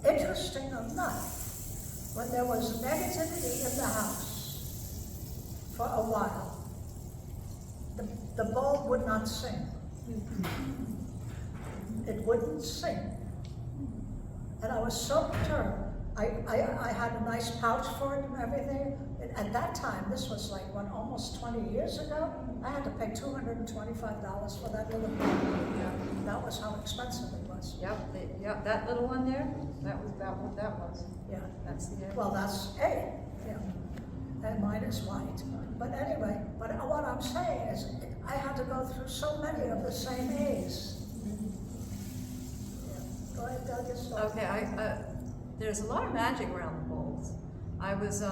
interesting enough, when there was negativity in the house for a while, the bowl would not sing. It wouldn't sing. And I was so perturbed. I had a nice pouch for it and everything. At that time, this was like almost 20 years ago, I had to pay $225 for that little bowl. That was how expensive it was. Yep, that little one there, that was about what that was. Yeah. That's the A. Well, that's A, yeah. And mine is white. But anyway, but what I'm saying is, I had to go through so many of the same A's. Yeah. Go ahead, tell your story. Okay, there's a lot of magic around the bowls. I was,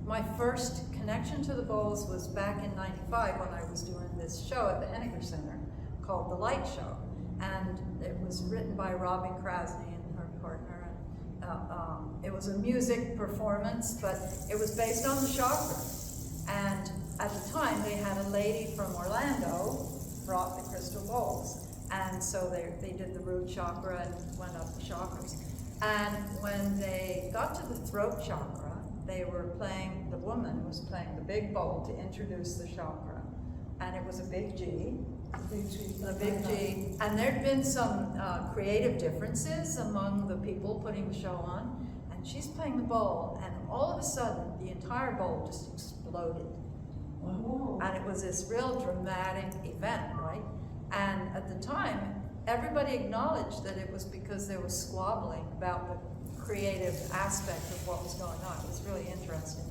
my first connection to the bowls was back in '95 when I was doing this show at the Henniger Center called The Light Show. And it was written by Robin Krasny and her partner. And, it was a music performance, but it was based on the chakra. And at the time, they had a lady from Orlando brought the crystal bowls. And so they did the root chakra and went up the chakras. And when they got to the throat chakra, the woman was playing the big bowl to introduce the chakra. And it was a big G. A big G. And there'd been some creative differences among the people putting the show on. And she's playing the bowl, and all of a sudden, the entire bowl just exploded. And it was this real dramatic event, right? And at the time, everybody acknowledged that it was because there was squabbling about the creative aspect of what was going on. It was really interesting.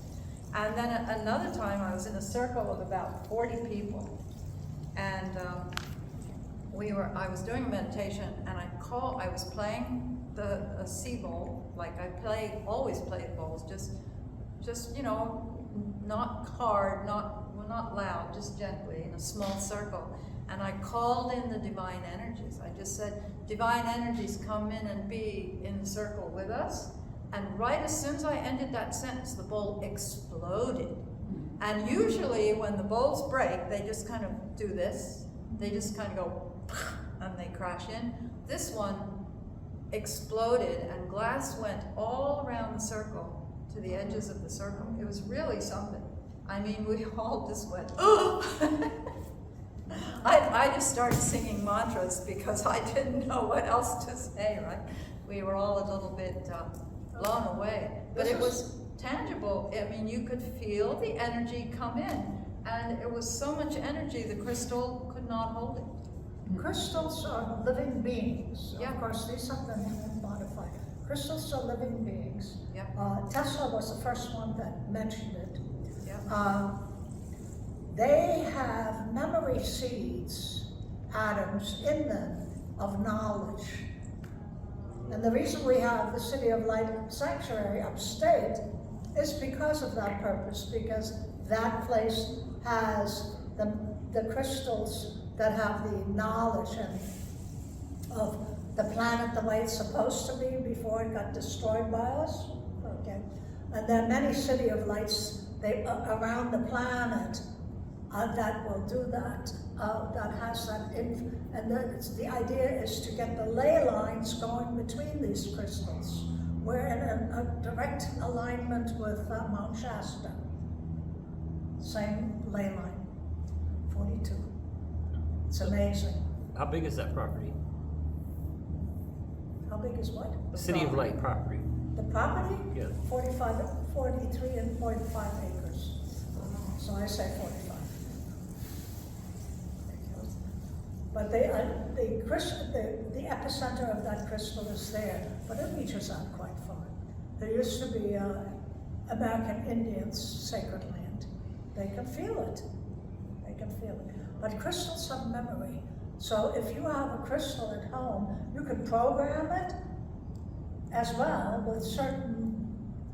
And then another time, I was in a circle of about 40 people, and I was doing a meditation, and I was playing a C bowl, like I always play bowls, just you know, not hard, not loud, just gently in a small circle. And I called in the divine energies. I just said, divine energies, come in and be in the circle with us. And right as soon as I ended that sentence, the bowl exploded. And usually when the bowls break, they just kind of do this. They just kind of go, and they crash in. This one exploded, and glass went all around the circle to the edges of the circle. It was really something. I mean, we all just went, oh! I just started singing mantras because I didn't know what else to say, right? We were all a little bit blown away. But it was tangible. I mean, you could feel the energy come in. And it was so much energy, the crystal could not hold it. Crystals are living beings. Yeah. Of course, these have been modified. Crystals are living beings. Yeah. Tesla was the first one that mentioned it. Yeah. They have memory seeds, atoms in them of knowledge. And the reason we have the City of Light Sanctuary upstate is because of that purpose, because that place has the crystals that have the knowledge of the planet the way it's supposed to be before it got destroyed by us. Okay. And there are many City of Lights around the planet that will do that, that has that, and the idea is to get the ley lines going between these crystals. We're in a direct alignment with Mount Shasta. Same ley line, 42. It's amazing. How big is that property? How big is what? The City of Light property. The property? Yeah. 43.5 acres. So I say 45. But the epicenter of that crystal is there, but it reaches out quite far. There used to be American Indians' sacred land. They can feel it. They can feel it. But crystals have memory. So if you have a crystal at home, you can program it as well with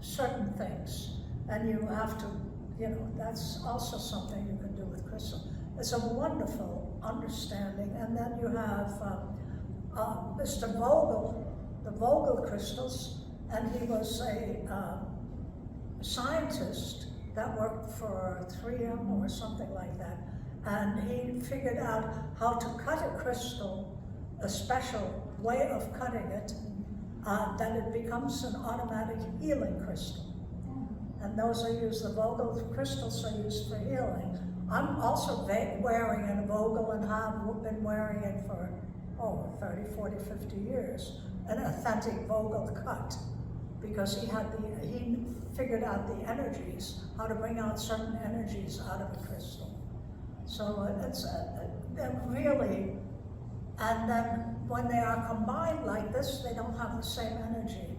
certain things. And you have to, that's also something you can do with crystal. It's a wonderful understanding. And then you have Mr. Vogel, the Vogel crystals, and he was a scientist that worked for 3M or something like that. And he figured out how to cut a crystal, a special way of cutting it, that it becomes an automatic healing crystal. And those are used, the Vogel crystals are used for healing. I'm also wearing a Vogel and have been wearing it for 30, 40, 50 years, an authentic Vogel cut, because he figured out the energies, how to bring out certain energies out of a crystal. So they're really, and then when they are combined like this, they don't have the same energy.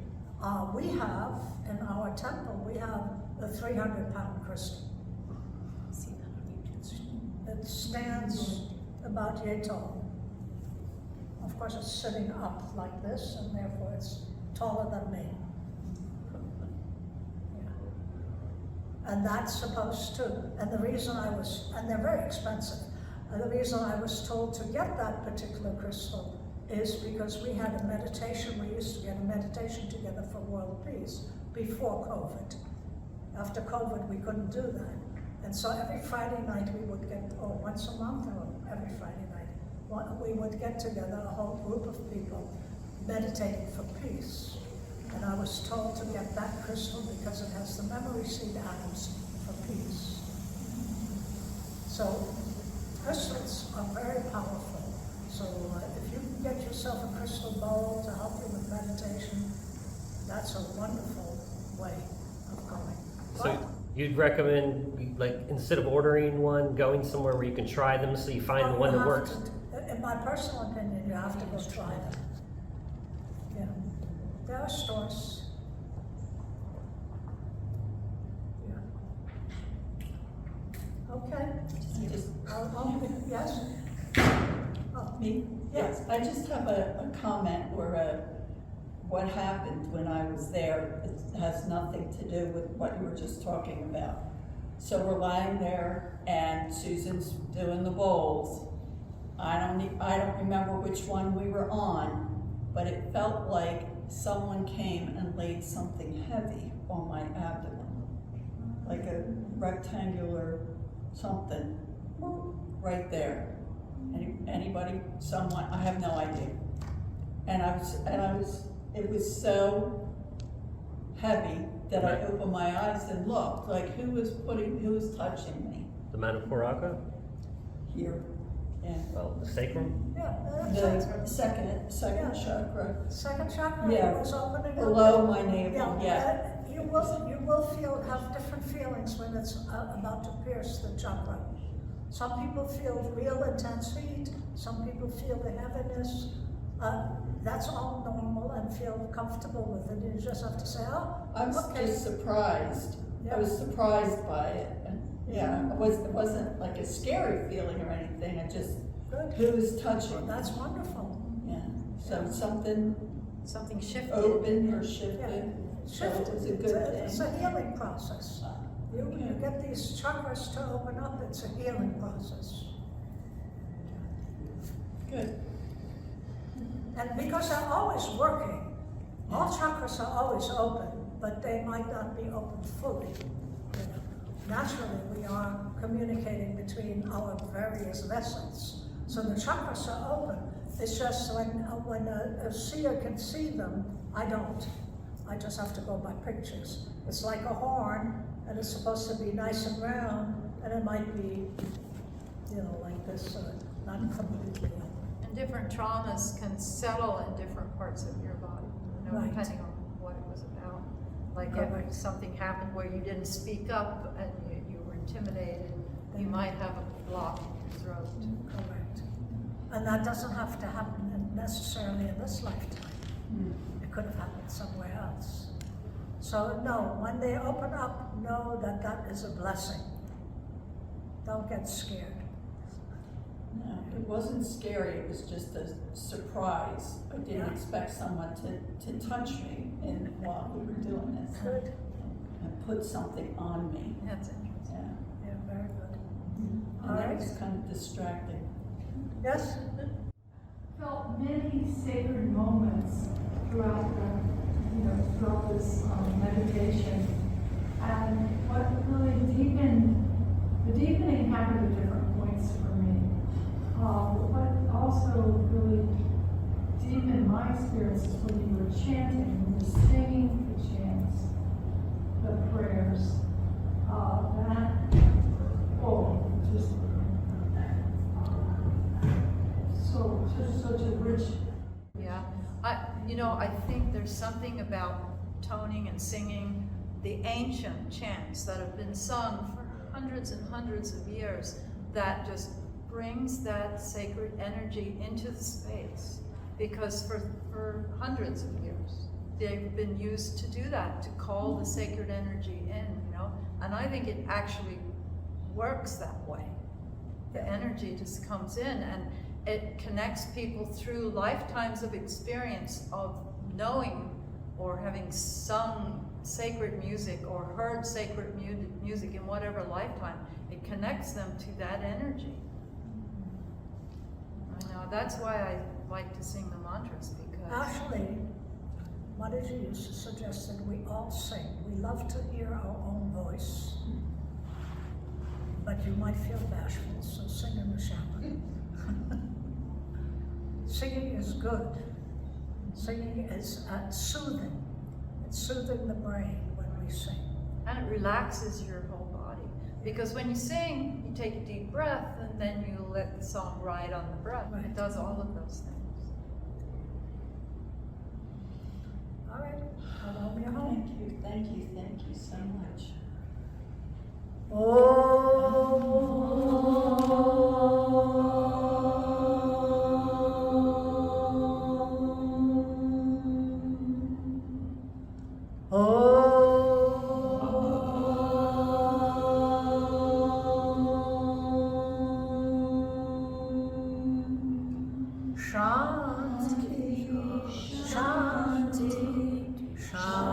We have, in our temple, we have a 300-pound crystal. See that on YouTube. It stands about yay tall. Of course, it's sitting up like this, and therefore it's taller than me. Yeah. And that's supposed to, and the reason and they're very expensive, and the reason I was told to get that particular crystal is because we had a meditation, we used to get a meditation together for world peace before COVID. After COVID, we couldn't do that. And so every Friday night we would get, once a month or every Friday night, we would get together, a whole group of people, meditating for peace. And I was told to get that crystal because it has the memory seed atoms for peace. So crystals are very powerful. So if you can get yourself a crystal bowl to help you with meditation, that's a wonderful way of going. So you'd recommend, like, instead of ordering one, going somewhere where you can try them so you find the one that works? In my personal opinion, you have to go try them. Yeah, there are stores. Yeah. Okay. Yes? Oh, Me? Yes, I just have a comment or what happened when I was there. It has nothing to do with what you were just talking about. So we're lying there and Susan's doing the bowls. I don't remember which one we were on, but it felt like someone came and laid something heavy on my abdomen, like a rectangular something right there. Anybody, someone, I have no idea. It was so heavy that I opened my eyes and looked, like who was touching me? The Manipuraka? Here, yeah. Well, the sacrum? yeah, The second Yeah. chakra, second chakra Yeah. was opening up. below my navel, yeah. You will have different feelings when it's about to pierce the chakra. Some people feel real intense heat, some people feel the heaviness. That's all normal and feel comfortable with it. You just have to say, oh, I was okay. just surprised. Yeah. I was surprised by it. And yeah, it wasn't like a scary feeling or anything. I just, Good. who was touching? That's wonderful. Yeah, so something Something shifted. opened or shifted. So Shift. it was a good It's thing. a healing process. You get these chakras to open up, it's a healing process. Good. And because they're always working, all chakras are always open, but they might not be open fully. You know. Naturally, we are communicating between our various vessels. So the chakras are open. It's just when a seer can see them, I don't. I just have to go by pictures. It's like a horn, and it's supposed to be nice and round, and it might be, like this, not completely open. And different traumas can settle in different parts of your body, Right. depending on what it was about. Like Correct. if something happened where you didn't speak up and you were intimidated, you might have a block in your throat. Correct. And that doesn't have to happen necessarily in this lifetime. It could have happened somewhere else. So no, when they open up, know that that is a blessing. Don't get scared. No, it wasn't scary, it was just a surprise. I didn't Yeah. expect someone to touch me while we were doing this. Good. And put something on me. That's interesting. Yeah. Yeah, very good. And All that right. was kind of distracting. Yes? Felt many sacred moments throughout this meditation, and what really the deepening happened at different points for me. What also really deepened my experience is when you were chanting, when you were singing the chants, the prayers. Just such a rich. Yeah, I think there's something about toning and singing the ancient chants that have been sung for hundreds and hundreds of years that just brings that sacred energy into the space. Because for hundreds of years, they've been used to do that, to call the sacred energy in, and I think it actually works that way. The energy just comes in and it connects people through lifetimes of experience of knowing or having sung sacred music or heard sacred music in whatever lifetime. It connects them to that energy. I know, that's why I like to sing the mantras, because Actually, Mataji used to suggest that we all sing. We love to hear our own voice. But you might feel bashful, so sing in the shower. Singing is good. Singing is soothing. It's soothing the brain when we sing. and it relaxes your whole body. Because when you sing, you take a deep breath and then you let the song ride on the breath. Right. It does all of those things. All right, I'll open your home. Thank you so much. Shanti, Shanti, Shanti.